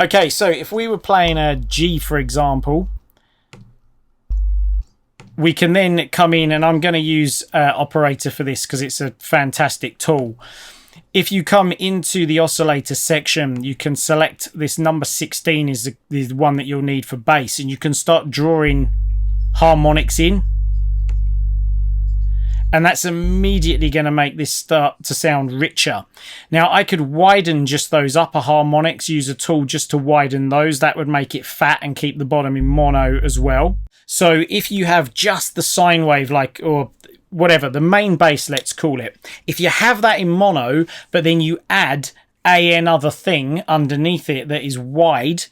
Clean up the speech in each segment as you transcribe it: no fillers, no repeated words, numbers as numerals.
Okay, so if we were playing a G, for example, we can then come in, and I'm going to use Operator for this because it's a fantastic tool. If you come into the oscillator section, you can select this number 16 is the one that you'll need for bass, and you can start drawing harmonics in. And that's immediately going to make this start to sound richer. Now, I could widen just those upper harmonics, use a tool just to widen those. That would make it fat and keep the bottom in mono as well. So if you have just the sine wave, like, or whatever, the main bass, let's call it. If you have that in mono, but then you add another thing underneath it that is wide,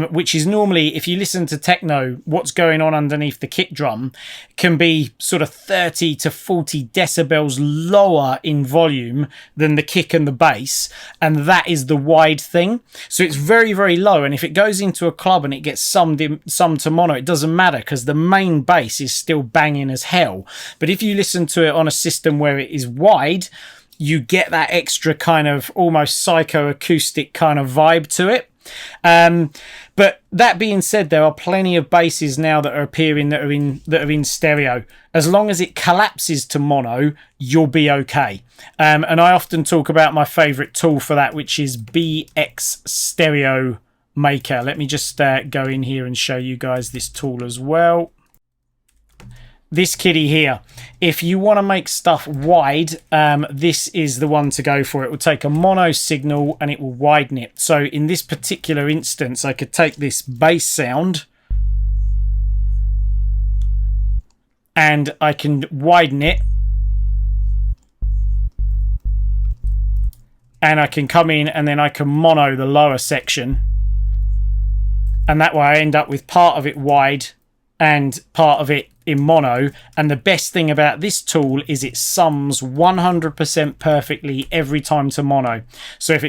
which is normally, if you listen to techno, what's going on underneath the kick drum can be sort of 30 to 40 decibels lower in volume than the kick and the bass, and that is the wide thing. So it's very, very low, and if it goes into a club and it gets summed to mono, it doesn't matter because the main bass is still banging as hell. But if you listen to it on a system where it is wide, you get that extra kind of almost psychoacoustic kind of vibe to it. But that being said, there are plenty of basses now that are appearing that are in stereo. As long as it collapses to mono, you'll be okay. And I often talk about my favorite tool for that, which is BX Stereo Maker. Let me just go in here and show you guys this tool as well. This kitty here, if you want to make stuff wide, this is the one to go for. It will take a mono signal and it will widen it. So in this particular instance, I could take this bass sound and I can widen it, and I can come in and then I can mono the lower section, and that way I end up with part of it wide and part of it in mono. And the best thing about this tool is it sums 100% perfectly every time to mono. So if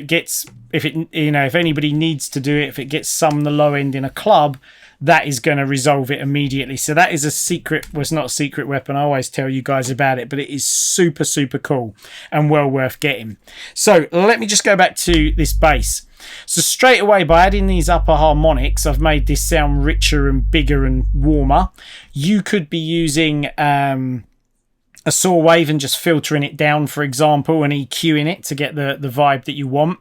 anybody needs to do it, if it gets summed the low end in a club, that is going to resolve it immediately. So that is a secret. Well, it's not a secret weapon. I always tell you guys about it, but it is super, super cool and well worth getting. So let me just go back to this bass. So straight away, by adding these upper harmonics, I've made this sound richer and bigger and warmer. You could be using a saw wave and just filtering it down, for example, and EQing it to get the vibe that you want.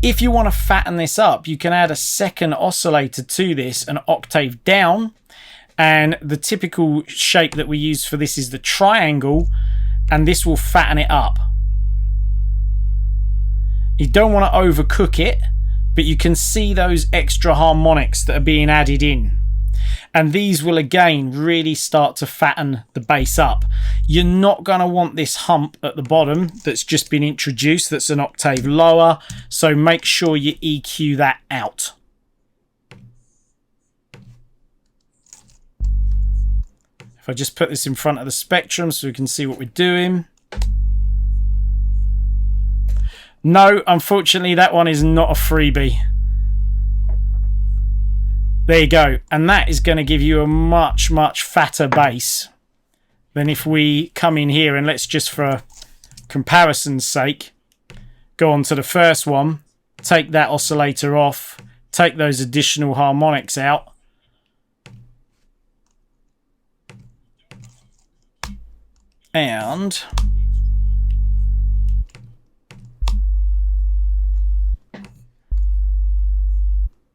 If you want to fatten this up, you can add a second oscillator to this, an octave down, and the typical shape that we use for this is the triangle, and this will fatten it up. You don't want to overcook it, but you can see those extra harmonics that are being added in. And these will again really start to fatten the bass up. You're not going to want this hump at the bottom that's just been introduced, that's an octave lower. So make sure you EQ that out. If I just put this in front of the spectrum so we can see what we're doing. No, unfortunately, that one is not a freebie. There you go. And that is going to give you a much, much fatter bass than if we come in here and let's just, for comparison's sake, go on to the first one, take that oscillator off, take those additional harmonics out. And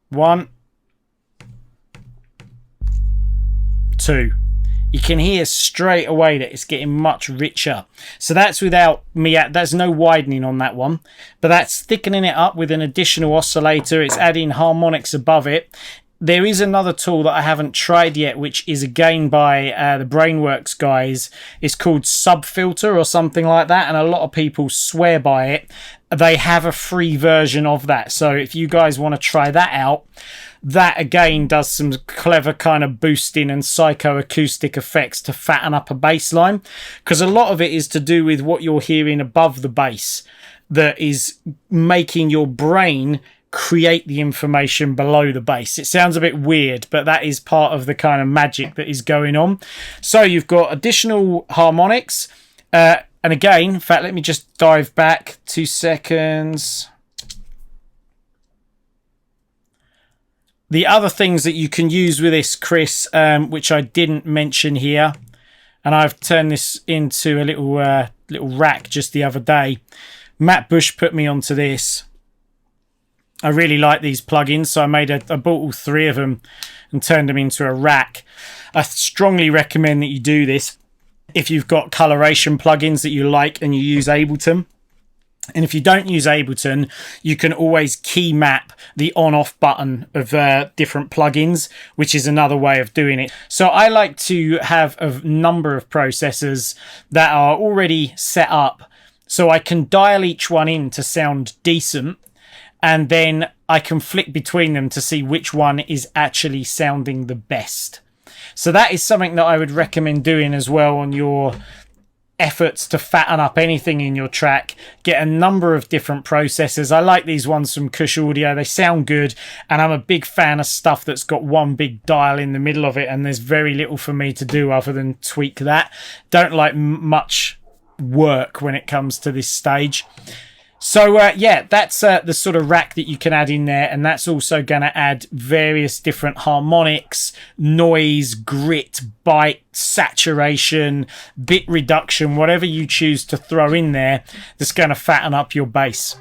1, 2. You can hear straight away that it's getting much richer. So that's without me, there's no widening on that one, but that's thickening it up with an additional oscillator. It's adding harmonics above it. There is another tool that I haven't tried yet, which is again by the Brainworks guys. It's called Subfilter or something like that, and a lot of people swear by it. They have a free version of that, so if you guys want to try that out, that again does some clever kind of boosting and psychoacoustic effects to fatten up a bass line, because a lot of it is to do with what you're hearing above the bass that is making your brain create the information below the bass. It sounds a bit weird, but that is part of the kind of magic that is going on. So you've got additional harmonics, and again, in fact, let me just dive back 2 seconds. The other things that you can use with this, Chris, which I didn't mention here, and I've turned this into a little rack just the other day. Matt Bush put me onto this. I really like these plugins, so I bought all 3 of them and turned them into a rack. I strongly recommend that you do this if you've got coloration plugins that you like and you use Ableton. And if you don't use Ableton, you can always key map the on-off button of different plugins, which is another way of doing it. So I like to have a number of processors that are already set up so I can dial each one in to sound decent, and then I can flick between them to see which one is actually sounding the best. So that is something that I would recommend doing as well on your efforts to fatten up anything in your track. Get a number of different processors. I like these ones from Kush Audio. They sound good, and I'm a big fan of stuff that's got one big dial in the middle of it, and there's very little for me to do other than tweak that. Don't like much work when it comes to this stage. So yeah, that's the sort of rack that you can add in there, and that's also going to add various different harmonics, noise, grit, bite, saturation, bit reduction, whatever you choose to throw in there that's going to fatten up your bass.